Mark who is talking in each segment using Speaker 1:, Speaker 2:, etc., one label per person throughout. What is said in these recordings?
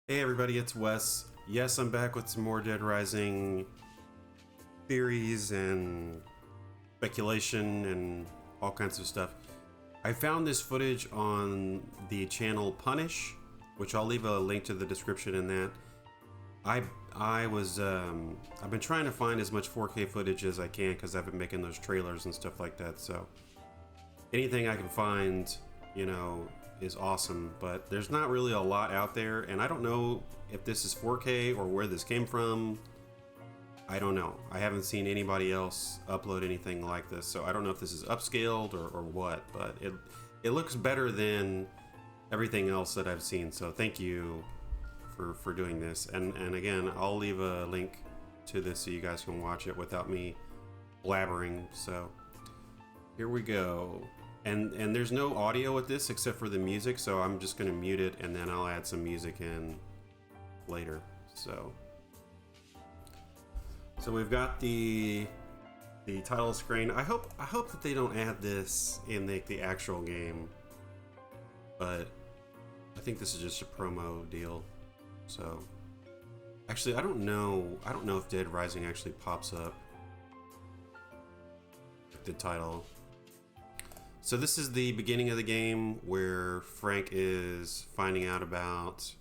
Speaker 1: Hey everybody, it's Wes. Yes, I'm back with some more Dead Rising theories and speculation and all kinds of stuff. I found this footage on the channel Punish, which I'll leave a link to the description in that. I've been trying to find as much 4K footage as I can because I've been making those trailers and stuff like that. So anything I can find, is awesome, but there's not really a lot out there, and I don't know if this is 4K or where this came from. I don't know. I haven't seen anybody else upload anything like this, so I don't know if this is upscaled or what, but it looks better than everything else that I've seen, so thank you for doing this. And again, I'll leave a link to this so you guys can watch it without me blabbering. So here we go. And there's no audio with this except for the music, so I'm just gonna mute it and then I'll add some music in later. So we've got the title screen. I hope that they don't add this in the actual game, but I think this is just a promo deal. So actually, I don't know if Dead Rising actually pops up with the title. So this is the beginning of the game where Frank is finding out about,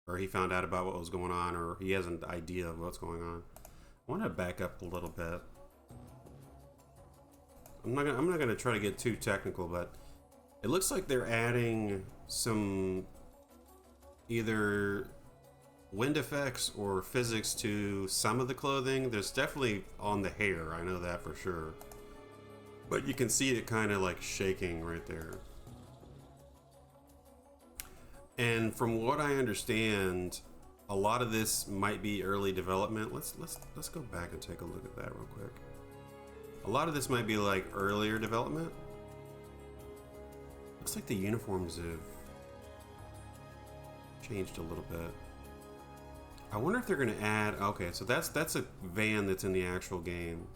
Speaker 1: or he found out about what was going on, or he has an idea of what's going on. I want to back up a little bit. I'm not gonna try to get too technical, but it looks like they're adding some either wind effects or physics to some of the clothing. There's definitely on the hair, I know that for sure. But you can see it kind of like shaking right there. And from what I understand, a lot of this might be early development. Let's go back and take a look at that real quick. A lot of this might be like earlier development. Looks like the uniforms have changed a little bit. I wonder if they're gonna add, okay, so that's a van that's in the actual game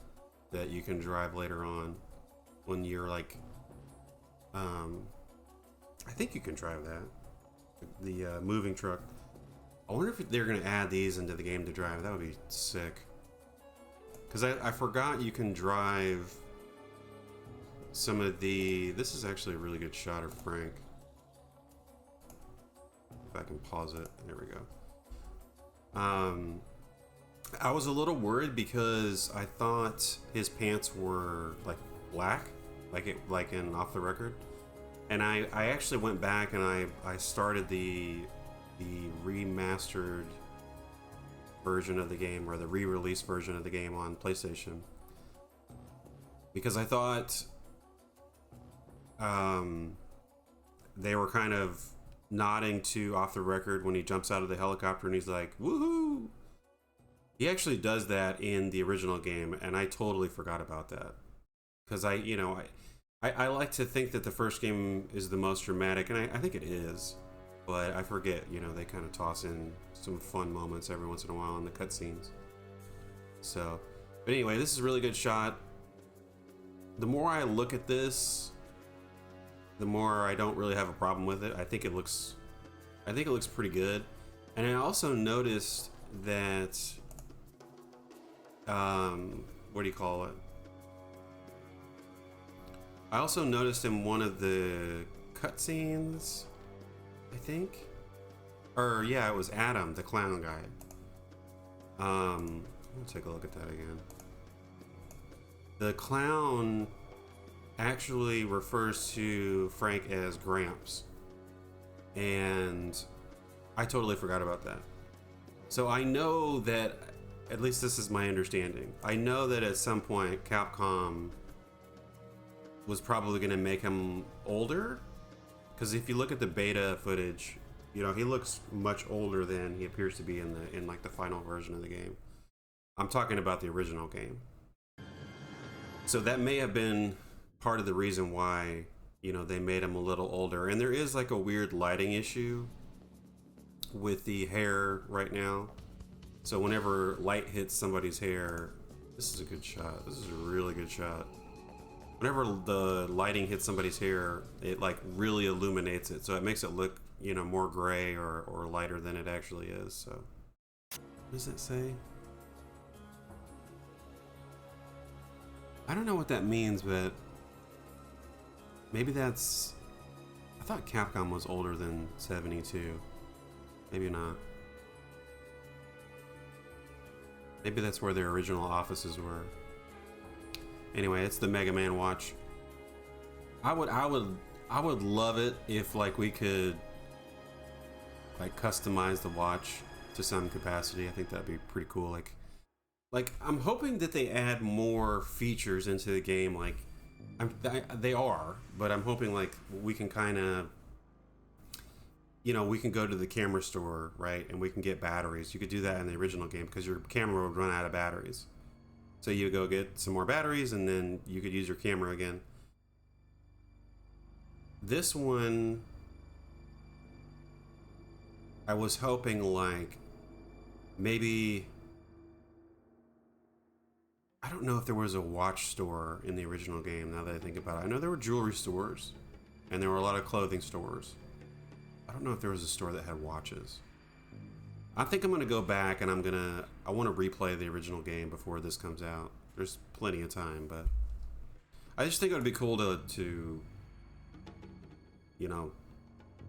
Speaker 1: that you can drive later on. When you're like, I think you can drive that, the moving truck. I wonder if they're gonna add these into the game to drive. That would be sick. Because I forgot you can drive some of the. This is actually a really good shot of Frank. If I can pause it, there we go. I was a little worried because I thought his pants were like black, like in Off the Record, and I actually went back and I started the remastered version of the game, or the re-release version of the game on PlayStation, because I thought they were kind of nodding to Off the Record when he jumps out of the helicopter and he's like, woohoo. He actually does that in the original game, and I totally forgot about that. Because I like to think that the first game is the most dramatic, and I think it is, but I forget, they kind of toss in some fun moments every once in a while in the cutscenes. So, but anyway, this is a really good shot. The more I look at this, the more I don't really have a problem with it. I think it looks pretty good. And I also noticed that, what do you call it? I also noticed in one of the cutscenes, I think, or yeah, it was Adam, the clown guy. Let me take a look at that again. The clown actually refers to Frank as Gramps, and I totally forgot about that. So I know that, at least this is my understanding, I know that at some point Capcom was probably going to make him older, because if you look at the beta footage, he looks much older than he appears to be in like the final version of the game. I'm talking about the original game. So that may have been part of the reason why they made him a little older. And there is like a weird lighting issue with the hair right now. So whenever light hits somebody's hair, this is a good shot. This is a really good shot. Whenever the lighting hits somebody's hair, it like really illuminates it, so it makes it look you know, more gray or lighter than it actually is. So, what does it say? I don't know what that means, but maybe that's. I thought Capcom was older than 72. Maybe not. Maybe that's where their original offices were. Anyway, it's the Mega Man watch. I would love it if like we could like customize the watch to some capacity. I think that'd be pretty cool. Like I'm hoping that they add more features into the game. Like they are, but I'm hoping like we can kind of, you know, we can go to the camera store, right, and we can get batteries. You could do that in the original game because your camera would run out of batteries. So you go get some more batteries and then you could use your camera again. This one, I was hoping like maybe, I don't know if there was a watch store in the original game now that I think about it. I know there were jewelry stores and there were a lot of clothing stores. I don't know if there was a store that had watches. I think I'm going to go back and I want to replay the original game before this comes out. There's plenty of time, but I just think it would be cool to you know,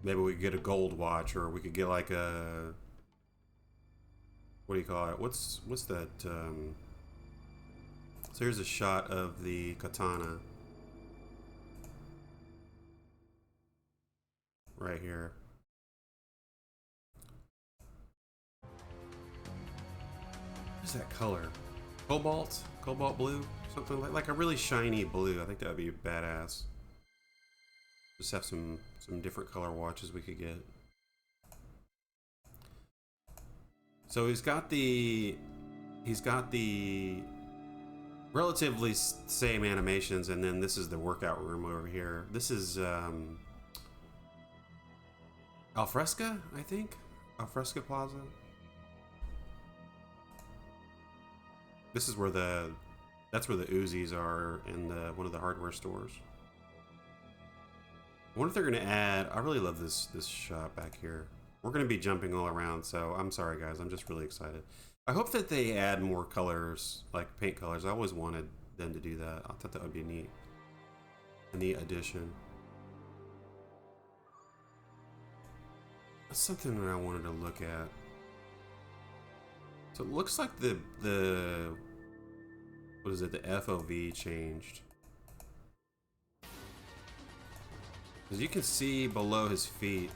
Speaker 1: maybe we could get a gold watch, or we could get like a, what do you call it? What's that? So here's a shot of the katana right here. What is that color? Cobalt blue? Something like a really shiny blue. I think that would be badass. Just have some different color watches we could get. So he's got the relatively same animations, and then this is the workout room over here. This is Alfresca, I think. Alfresca Plaza. This is where that's where the Uzis are in one of the hardware stores. I wonder if they're gonna add. I really love this shot back here. We're gonna be jumping all around, so I'm sorry guys. I'm just really excited. I hope that they add more colors, like paint colors. I always wanted them to do that. I thought that would be a neat addition. That's something that I wanted to look at. So it looks like the what is it? The FOV changed. As you can see below his feet.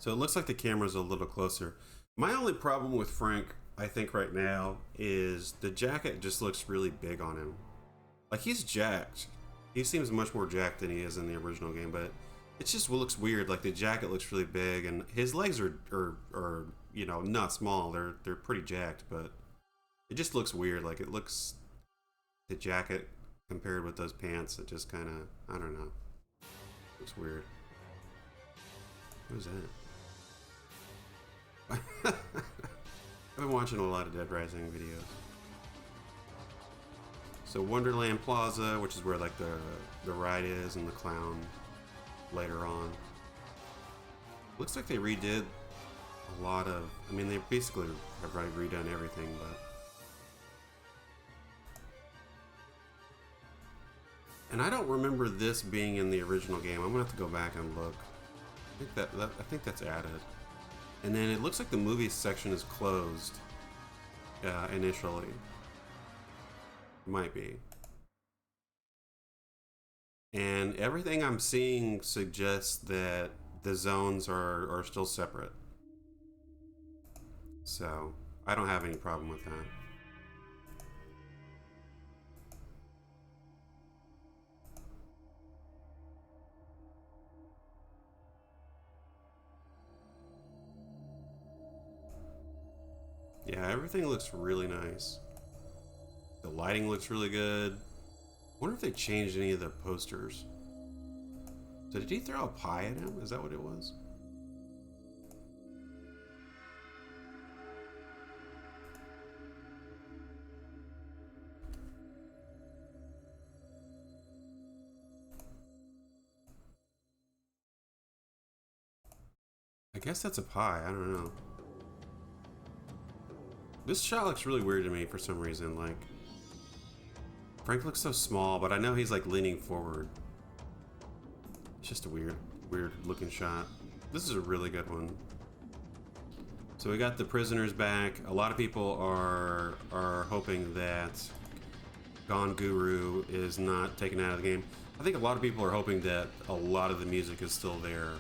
Speaker 1: So it looks like the camera's a little closer. My only problem with Frank, I think right now, is the jacket just looks really big on him. Like he's jacked. He seems much more jacked than he is in the original game, but it just looks weird. Like the jacket looks really big, and his legs are you know, not small. They're pretty jacked, but it just looks weird. Like it looks, the jacket compared with those pants, it just kind of, I don't know. Looks weird. What is that? I've been watching a lot of Dead Rising videos. So Wonderland Plaza, which is where like the ride is, and the clown later on. Looks like they redid a lot of, I mean, they basically have redone everything, but. And I don't remember this being in the original game. I'm gonna have to go back and look. I think that's added. And then it looks like the movie section is closed initially. Might be. And everything I'm seeing suggests that the zones are still separate. So I don't have any problem with that. Yeah, everything looks really nice. The lighting looks really good. I wonder if they changed any of the posters. So did he throw a pie at him? Is that what it was? I guess that's a pie. I don't know. This shot looks really weird to me for some reason. Like, Frank looks so small, but I know he's like leaning forward. It's just a weird looking shot. This is a really good one. So we got the prisoners back. A lot of people are hoping that Gone Guru is not taken out of the game. I think a lot of people are hoping that a lot of the music is still there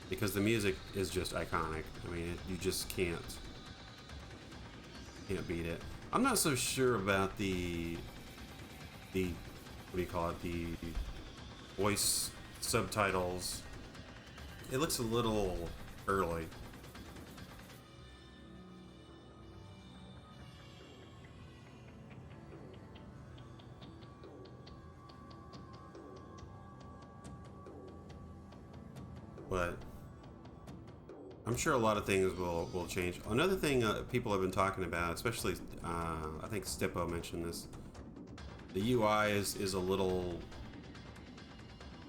Speaker 1: because the music is just iconic. I mean, you just can't beat it. I'm not so sure about the what do you call it, the voice subtitles. It looks a little early. But I'm sure a lot of things will change. Another thing people have been talking about, especially I think Stippo mentioned this, the UI is a little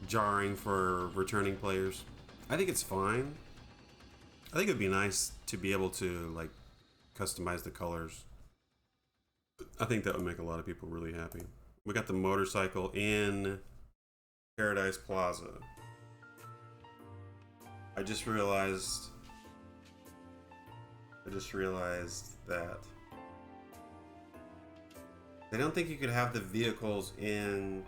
Speaker 1: jarring for returning players. I think it's fine. I think it'd be nice to be able to like customize the colors. I think that would make a lot of people really happy. We got the motorcycle in Paradise Plaza. I just realized that I don't think you could have the vehicles in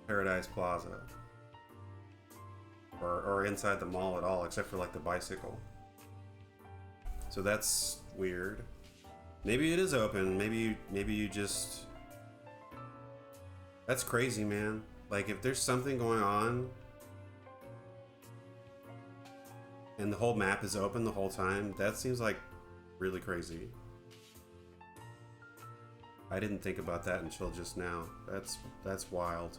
Speaker 1: Paradise Plaza or inside the mall at all, except for like the bicycle. So that's weird. Maybe it is open. Maybe you just... That's crazy, man. Like, if there's something going on and the whole map is open the whole time, that seems like really crazy. I didn't think about that until just now. That's wild.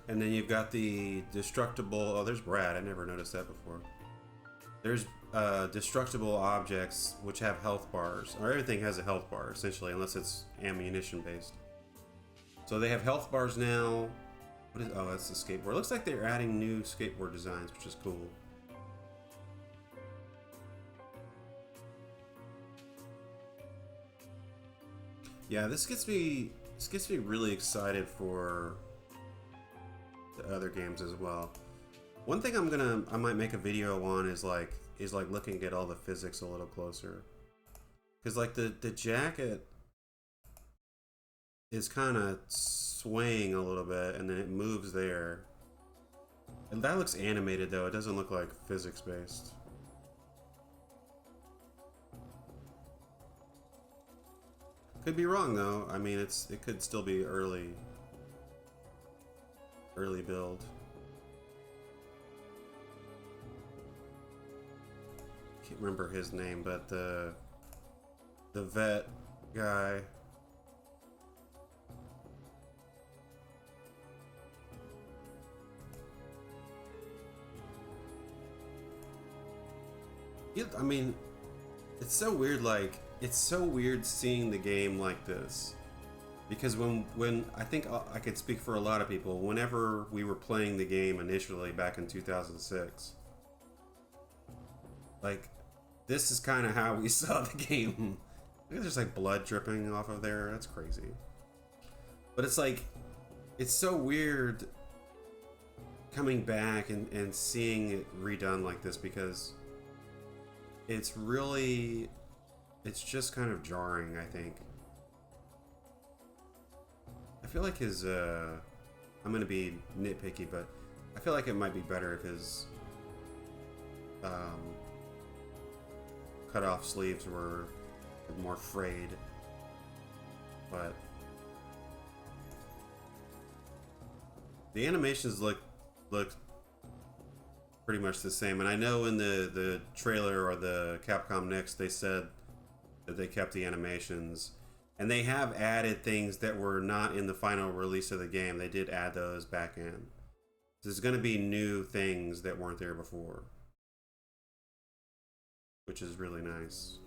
Speaker 1: And then you've got the destructible... Oh, there's Brad. I never noticed that before. There's destructible objects which have health bars. Or everything has a health bar, essentially, unless it's ammunition based. So they have health bars now. What is... Oh, that's the skateboard. It looks like they're adding new skateboard designs, which is cool. Yeah, this gets me really excited for the other games as well. One thing I might make a video on is like looking at all the physics a little closer, because like the jacket is kind of swaying a little bit and then it moves there, and that looks animated though. It doesn't look like physics based. Could be wrong though. I mean, it could still be early build. Can't remember his name, but the vet guy. I mean, it's so weird. Like, it's so weird seeing the game like this, because when I think I could speak for a lot of people, whenever we were playing the game initially back in 2006, like, this is kind of how we saw the game. Look, there's like blood dripping off of there. That's crazy. But it's like, it's so weird coming back and seeing it redone like this, because it's just kind of jarring, I think. I feel like his, I'm gonna be nitpicky, but I feel like it might be better if his cut off sleeves were more frayed. But the animations look pretty much the same, and I know in the trailer or the Capcom Next they said that they kept the animations, and they have added things that were not in the final release of the game. They did add those back in. There's going to be new things that weren't there before, which is really nice.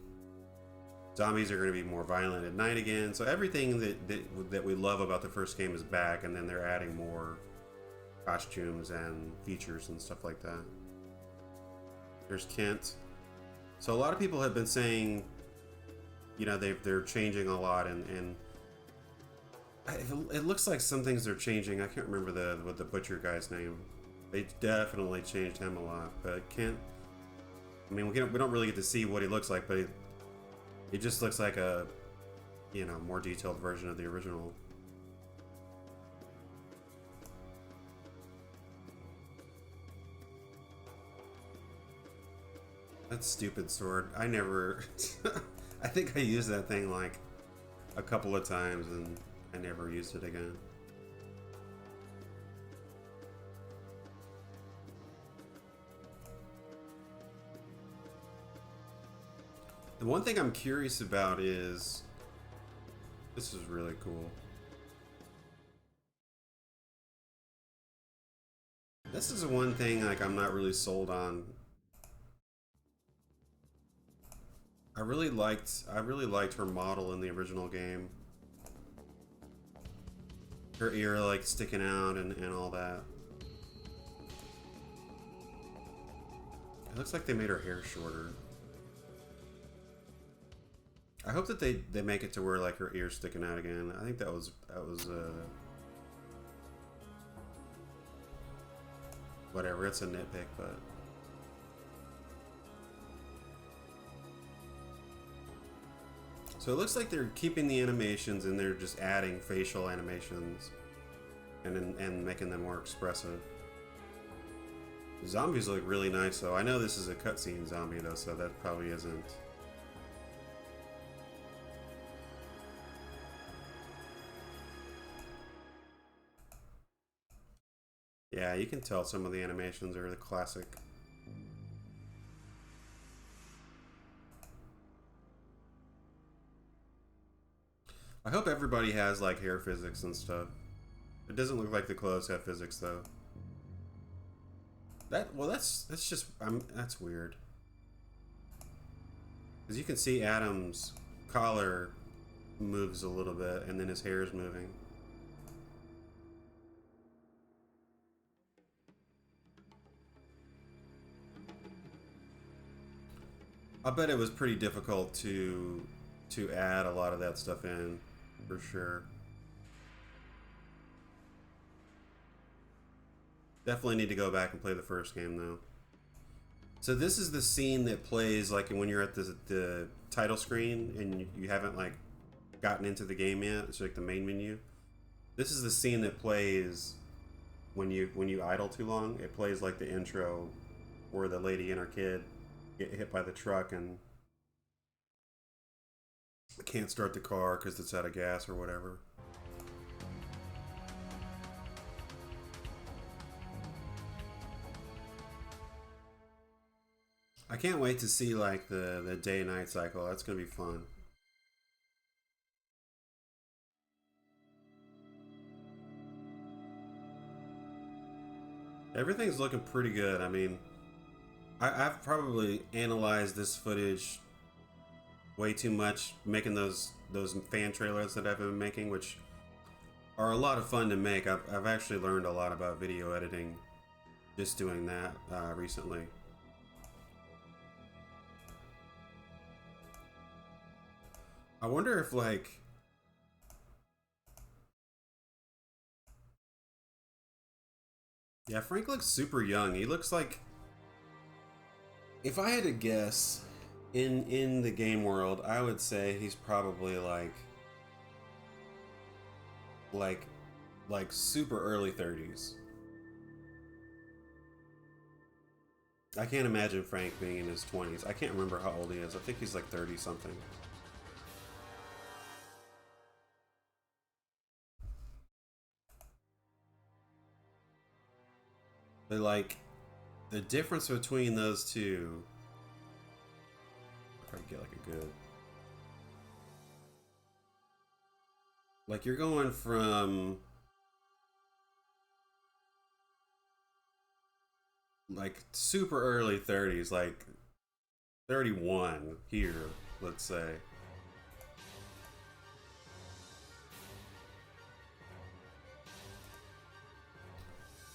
Speaker 1: Zombies are going to be more violent at night again. So everything that we love about the first game is back, and then they're adding more costumes and features and stuff like that. There's Kent. So a lot of people have been saying, you know, they're changing a lot, and it looks like some things are changing. I can't remember the butcher guy's name. They definitely changed him a lot, but Kent. I mean, we don't really get to see what he looks like, but it just looks like a, you know, more detailed version of the original. That stupid sword. I never... I think I used that thing like a couple of times and I never used it again. The one thing I'm curious about is... This is really cool. This is the one thing like I'm not really sold on. I really liked her model in the original game. Her ear like sticking out and all that. It looks like they made her hair shorter. I hope that they make it to where like her ear's sticking out again. I think that was whatever, it's a nitpick, but so it looks like they're keeping the animations and they're just adding facial animations and making them more expressive. The zombies look really nice though. I know this is a cutscene zombie though, so that probably isn't. Yeah, you can tell some of the animations are the classic. I hope everybody has like hair physics and stuff. It doesn't look like the clothes have physics though. That's just that's weird. Because you can see Adam's collar moves a little bit and then his hair is moving. I bet it was pretty difficult to add a lot of that stuff in, for sure. Definitely need to go back and play the first game though. So this is the scene that plays like when you're at the title screen and you haven't like gotten into the game yet. It's like the main menu. This is the scene that plays when you idle too long. It plays like the intro where the lady and her kid get hit by the truck and can't start the car because it's out of gas or whatever. I can't wait to see like the day and night cycle. That's gonna be fun. Everything's looking pretty good. I mean, I've probably analyzed this footage way too much, making those fan trailers that I've been making, which are a lot of fun to make. I've actually learned a lot about video editing just doing that recently. I wonder if like yeah, Frank looks super young. He looks like, if I had to guess, in the game world, I would say he's probably like super early 30s. I can't imagine Frank being in his 20s. I can't remember how old he is. I think he's like 30 something. But like the difference between those two, if I get like a good, like you're going from like super early 30s, like 31 here, let's say,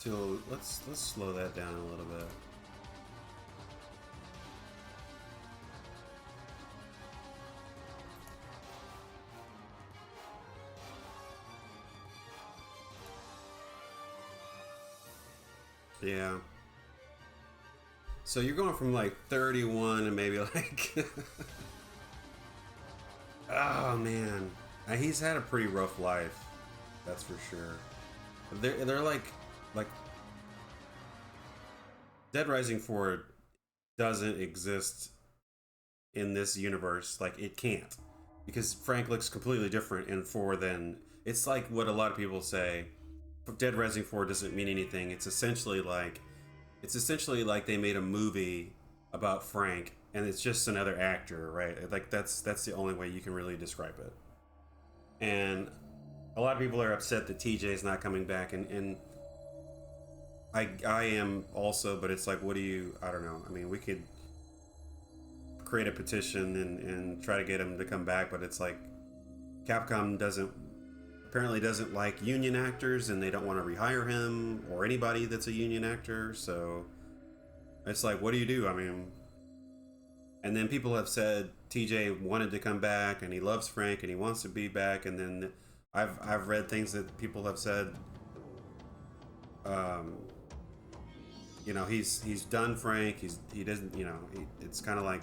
Speaker 1: So let's slow that down a little bit. Yeah. So you're going from like 31 and maybe like oh man. He's had a pretty rough life. That's for sure. They're like Dead Rising 4 doesn't exist in this universe. Like it can't. Because Frank looks completely different in 4 than it's like what a lot of people say. Dead Rising 4 doesn't mean anything. It's essentially like they made a movie about Frank and it's just another actor, right? Like that's the only way you can really describe it. And a lot of people are upset that TJ's not coming back, and I am also, but it's like, what do you? I don't know. I mean, we could create a petition and try to get him to come back, but it's like Capcom apparently doesn't like union actors, and they don't want to rehire him or anybody that's a union actor. So it's like, what do you do? I mean, and then people have said TJ wanted to come back and he loves Frank and he wants to be back, and then I've read things that people have said, you know, he's done Frank. He doesn't, you know, it's kind of like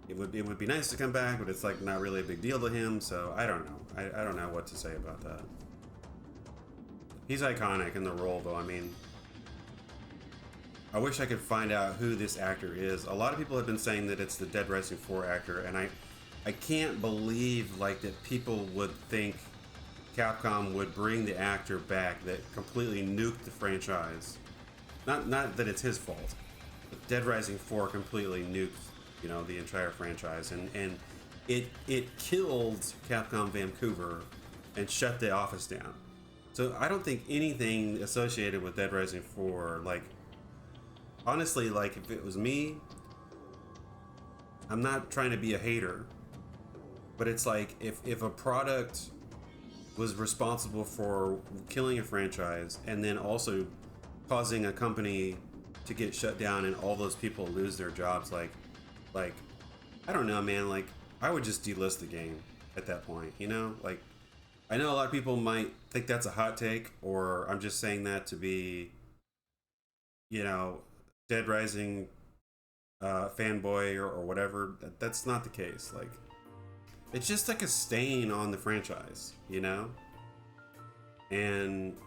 Speaker 1: it would be nice to come back, but it's like not really a big deal to him. So I don't know. I don't know what to say about that. He's iconic in the role, though. I mean, I wish I could find out who this actor is. A lot of people have been saying that it's the Dead Rising 4 actor, and I can't believe like that people would think Capcom would bring the actor back that completely nuked the franchise. Not that it's his fault, but Dead Rising 4 completely nuked, you know, the entire franchise, and it killed Capcom Vancouver and shut the office down. So I don't think anything associated with Dead Rising 4, like, honestly, like, if it was me, I'm not trying to be a hater, but it's like, if a product was responsible for killing a franchise and then also causing a company to get shut down and all those people lose their jobs, like I don't know, man, like, I would just delist the game at that point, you know? Like, I know a lot of people might think that's a hot take, or I'm just saying that to be, you know, Dead Rising fanboy or whatever. That's not the case. Like, it's just like a stain on the franchise, you know? And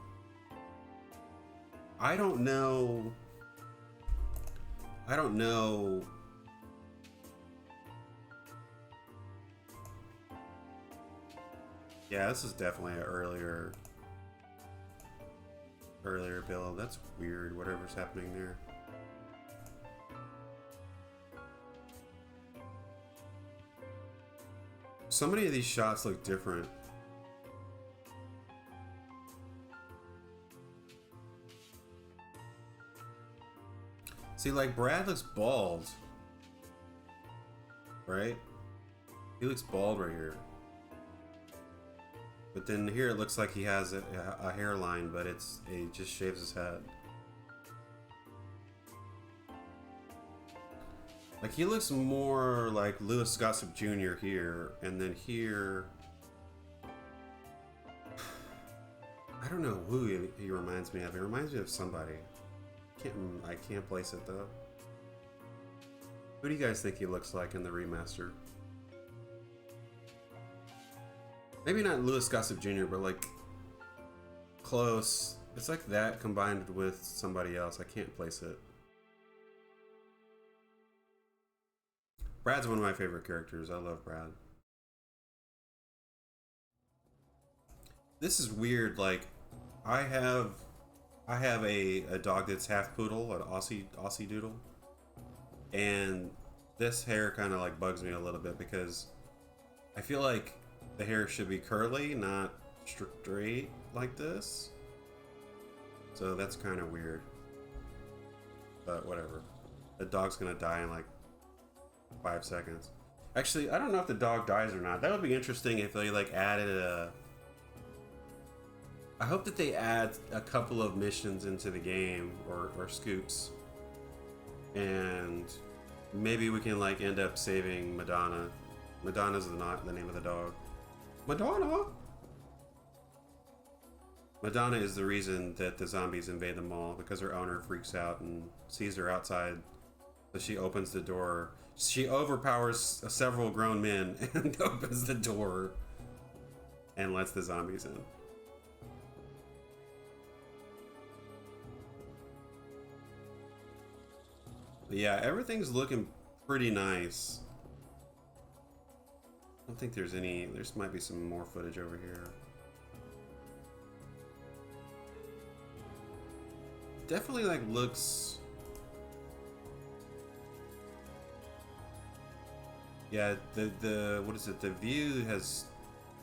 Speaker 1: I don't know. Yeah, this is definitely an earlier build. That's weird, whatever's happening there. So many of these shots look different. See, like, Brad looks bald, right? He looks bald right here. But then here it looks like he has a hairline, but he just shaves his head. Like, he looks more like Louis Gossett Jr. here, and then here, I don't know who he reminds me of. He reminds me of somebody. I can't place it though. Who do you guys think he looks like in the remaster? Maybe not Louis Gossett Jr., but like close. It's like that combined with somebody else. I can't place it. Brad's one of my favorite characters. I love Brad. This is weird. Like, I have a dog that's half poodle, an Aussie Doodle, and this hair kind of like bugs me a little bit because I feel like the hair should be curly, not straight like this. So that's kind of weird. But whatever. The dog's gonna die in like 5 seconds. Actually, I don't know if the dog dies or not. That would be interesting if they like added I hope that they add a couple of missions into the game or scoops, and maybe we can like end up saving Madonna. Madonna's the name of the dog. Madonna. Madonna is the reason that the zombies invade the mall because her owner freaks out and sees her outside. So she opens the door. She overpowers several grown men and opens the door and lets the zombies in. But yeah, everything's looking pretty nice. I don't think there's any. There might be some more footage over here. Definitely like looks. Yeah, the what is it? The view has,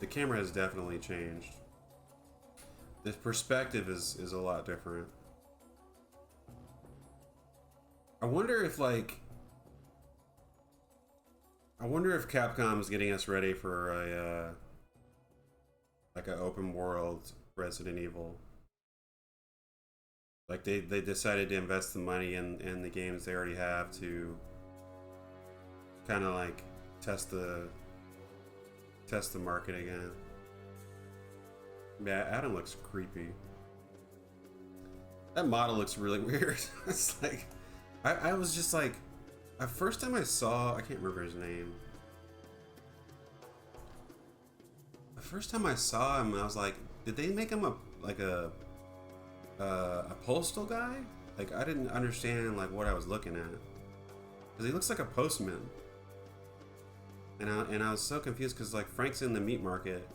Speaker 1: the camera has definitely changed. The perspective is a lot different. I wonder if like, I wonder if Capcom's getting us ready for a like an open world Resident Evil. Like they decided to invest the money in the games they already have to kind of like test the market again. Yeah, Adam looks creepy. That model looks really weird. It's like I was just like, the first time I saw, I can't remember his name. The first time I saw him, I was like, did they make him a postal guy? Like I didn't understand like what I was looking at, because he looks like a postman. And I was so confused because like Frank's in the meat market,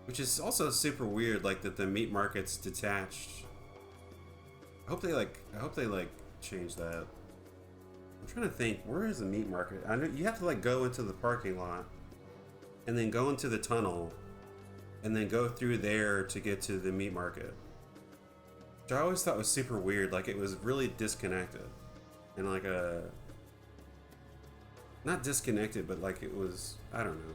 Speaker 1: which is also super weird. Like that the meat market's detached. I hope they like change that. I'm trying to think, where is the meat market? I know you have to like go into the parking lot, and then go into the tunnel, and then go through there to get to the meat market. Which I always thought was super weird. Like it was really disconnected, and like not disconnected, but like it was, I don't know.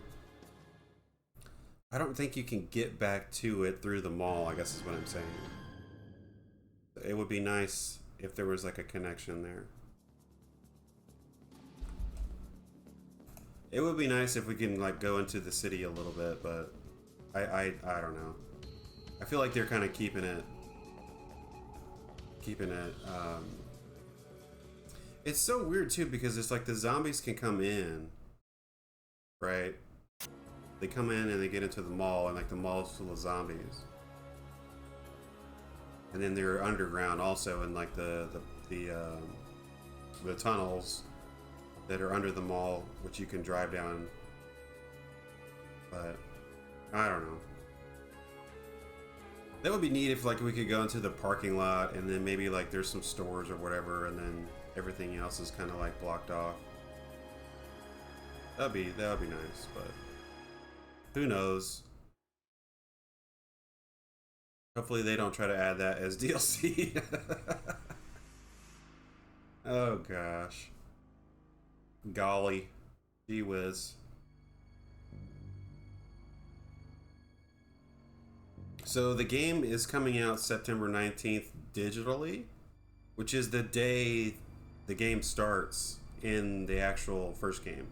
Speaker 1: I don't think you can get back to it through the mall, I guess is what I'm saying. It would be nice if there was like a connection there. It would be nice if we can like go into the city a little bit, but I don't know. I feel like they're kind of keeping it it's so weird too, because it's like the zombies can come in, right? They come in and they get into the mall, and like the mall's full of zombies. And then they're underground also in like the tunnels that are under the mall, which you can drive down. But I don't know. That would be neat if like we could go into the parking lot, and then maybe like there's some stores or whatever, and then everything else is kind of like blocked off. That would be nice, but who knows? Hopefully they don't try to add that as DLC. Oh gosh. Golly. Gee whiz. So the game is coming out September 19th digitally, which is the day the game starts in the actual first game.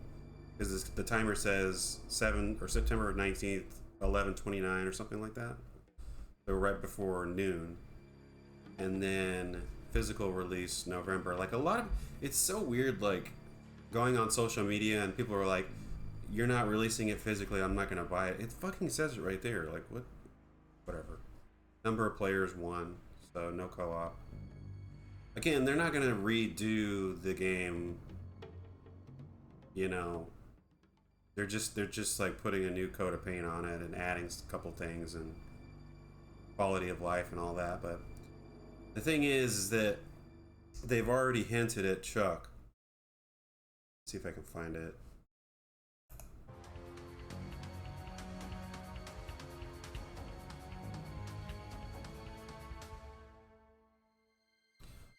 Speaker 1: Because the timer says September 19th, 11:29 or something like that. So right before noon. And then physical release November. Like a lot of, it's so weird like going on social media and people are like, you're not releasing it physically, I'm not gonna buy it. It fucking says it right there. Like what? Whatever. Number of players 1, so no co-op. Again, they're not gonna redo the game, you know. They're just like putting a new coat of paint on it and adding a couple things and quality of life and all that. But the thing is that they've already hinted at Chuck. Let's see if I can find it.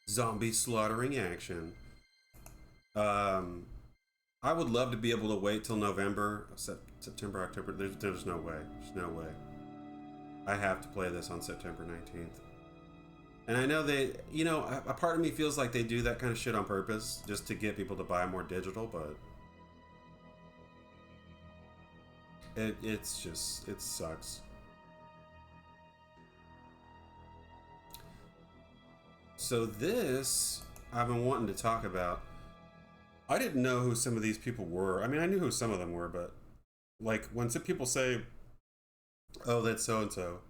Speaker 1: Zombie slaughtering action. I would love to be able to wait till November, September, October. There's no way. There's no way. I have to play this on September 19th. And I know they, you know, a part of me feels like they do that kind of shit on purpose just to get people to buy more digital, but it's just, it sucks. So this, I've been wanting to talk about. I didn't know who some of these people were. I mean, I knew who some of them were, but like when some people say, "Oh, that's so and so,"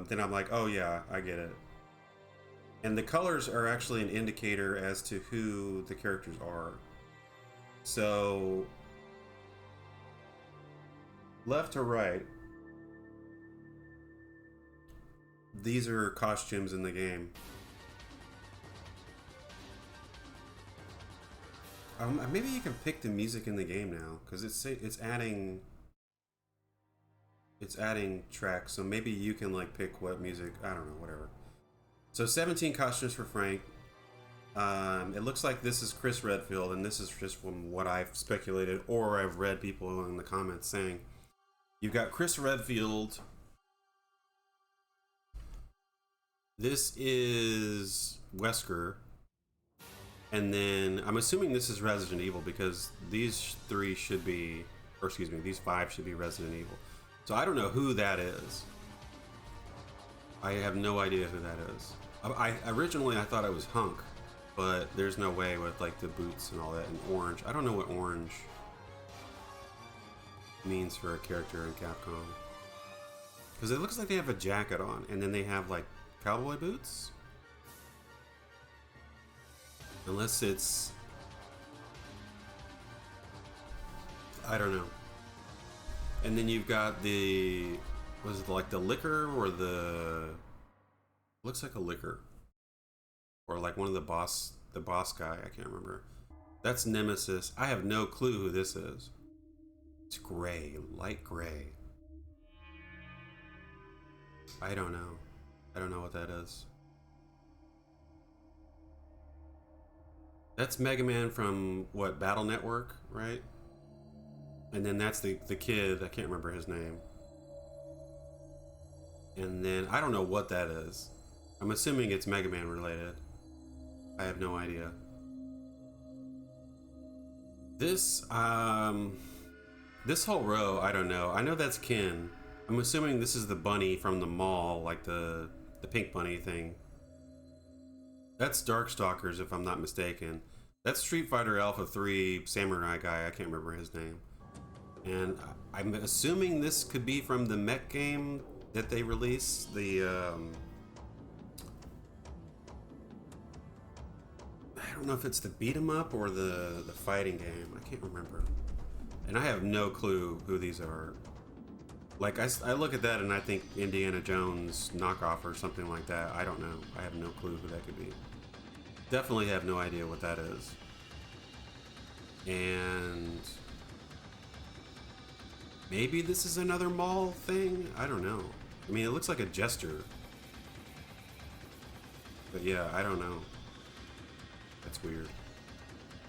Speaker 1: then I'm like, "Oh yeah, I get it." And the colors are actually an indicator as to who the characters are. So left to right, these are costumes in the game. Maybe you can pick the music in the game now because it's adding tracks. So maybe you can like pick what music. I don't know, whatever. So 17 costumes for Frank. It looks like this is Chris Redfield, and this is just from what I've speculated or I've read people in the comments saying. You've got Chris Redfield. This is Wesker. And then I'm assuming this is Resident Evil because these three should be, or excuse me, these five should be Resident Evil. So I don't know who that is. I have no idea who that is. I originally I thought it was Hunk, but there's no way with like the boots and all that and orange. I don't know what orange means for a character in Capcom. Because it looks like they have a jacket on and then they have like cowboy boots. Unless it's, I don't know. And then you've got the, was it like the liquor or the, looks like a liquor. Or like one of the boss guy, I can't remember. That's Nemesis. I have no clue who this is. It's gray, light gray. I don't know. I don't know what that is. That's Mega Man from, what, Battle Network, right? And then that's the kid, I can't remember his name. And then, I don't know what that is. I'm assuming it's Mega Man related. I have no idea. This whole row, I don't know. I know that's Ken. I'm assuming this is the bunny from the mall, like the pink bunny thing. That's Darkstalkers, if I'm not mistaken. That's Street Fighter Alpha 3 samurai guy. I can't remember his name. And I'm assuming this could be from the mech game that they released. The I don't know if it's the beat 'em up or the fighting game. I can't remember. And I have no clue who these are. Like, I look at that and I think Indiana Jones knockoff or something like that. I don't know. I have no clue who that could be. Definitely have no idea what that is. And maybe this is another mall thing? I don't know. I mean, it looks like a jester. But yeah, I don't know. That's weird.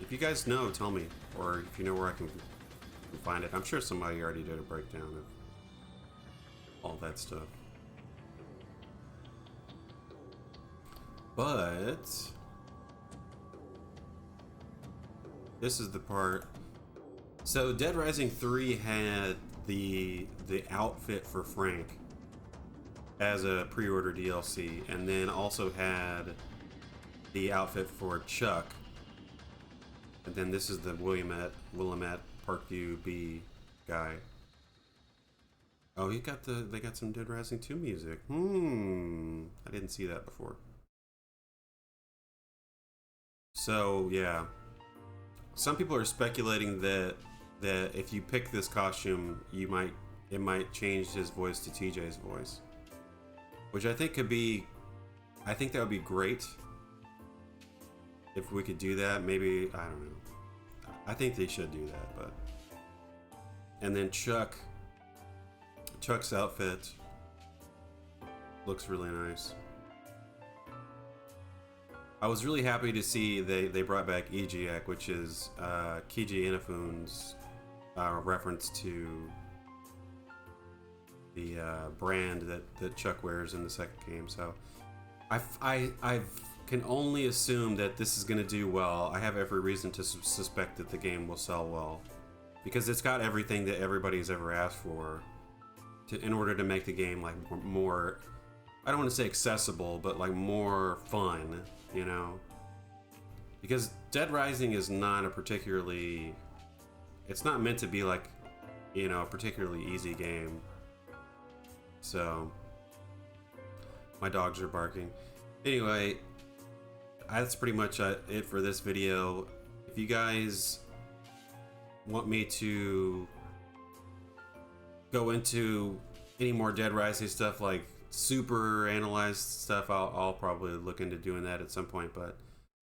Speaker 1: If you guys know, tell me. Or if you know where I can find it. I'm sure somebody already did a breakdown of all that stuff. But this is the part. So Dead Rising 3 had the outfit for Frank as a pre-order DLC, and then also had the outfit for Chuck. And then this is the Willamette Parkview B guy. Oh, they got some Dead Rising 2 music. I didn't see that before. So yeah, some people are speculating that if you pick this costume, it might change his voice to TJ's voice, which I think could be. I think that would be great if we could do that. Maybe, I don't know. I think they should do that, but. And then Chuck's outfit looks really nice. I was really happy to see they brought back Ejiak, which is Keiji Inafune's reference to brand that Chuck wears in the second game. So I can only assume that this is going to do well. I have every reason to suspect that the game will sell well, because it's got everything that everybody's ever asked for in order to make the game like more, I don't want to say accessible, but like more fun, you know? Because Dead Rising is not a particularly, it's not meant to be like, you know, a particularly easy game. So, my dogs are barking. Anyway, that's pretty much it for this video. If you guys want me to go into any more Dead Rising stuff, like super analyzed stuff, I'll probably look into doing that at some point, but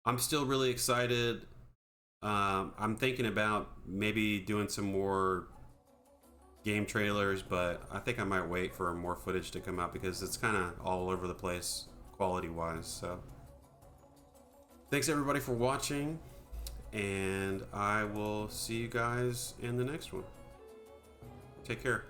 Speaker 1: I'm still really excited. I'm thinking about maybe doing some more game trailers, but I think I might wait for more footage to come out because it's kind of all over the place quality wise. So thanks everybody for watching, and I will see you guys in the next one. Take care.